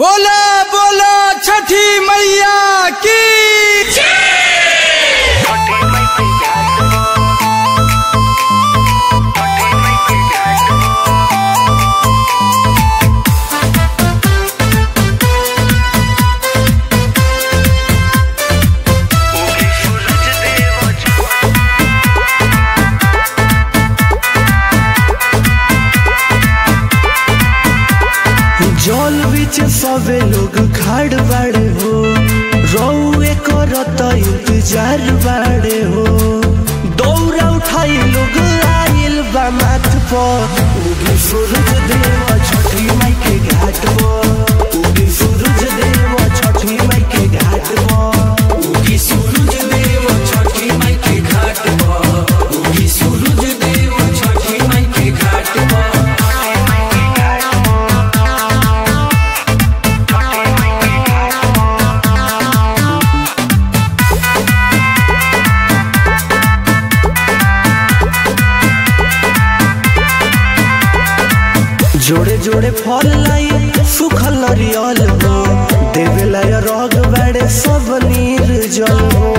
बोला बोला छठी मैया की जल बीच सबे लोग खाड़ बाड़े हो, रौए करत इंतजार बाड़े हो। दौरा उठाई लोग आइल बा माथ पर, उगी सूरज देव छठी माई के घाट पर। उगी सूरज देव छठी माई के घाट पर। उगी सूरज देव छठी माई के घाट पर। उगी सूरज देव छठी माई के घाट पर। जोड़े जोड़े फल लाई सुखल नरियल हो, देवेला रग बड़े सब निर्जल हो।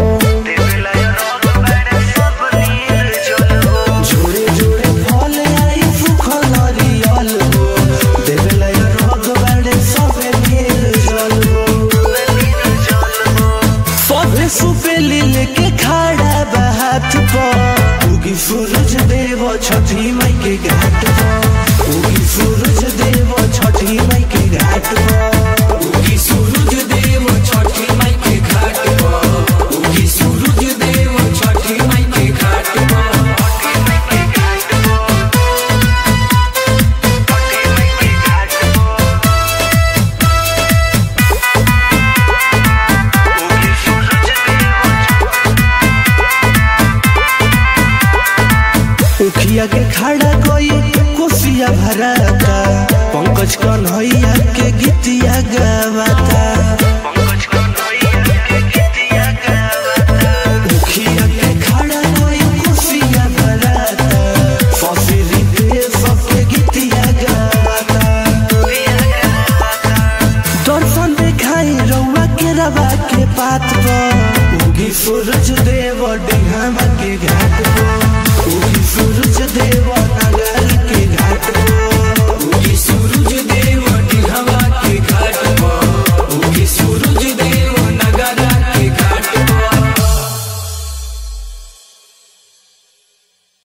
जोड़े जोड़े फल लाई सुखल नरियल हो, देवेला रग बड़े सब निर्जल हो। सबे सुपेली लेके खड़ा बा हाथ पर, उगी सूरज देव छठी माई के घाट पर। उगी सूरज देव छठी माई के घाट पर। उगी सूरज देव छठी माई के घाट पर। उगी सूरज देव छठी माई के घाट पर। उखिया के खड़ा कोई कोसिया भराता, पंकज कन्हैया के गीतिया गावाता।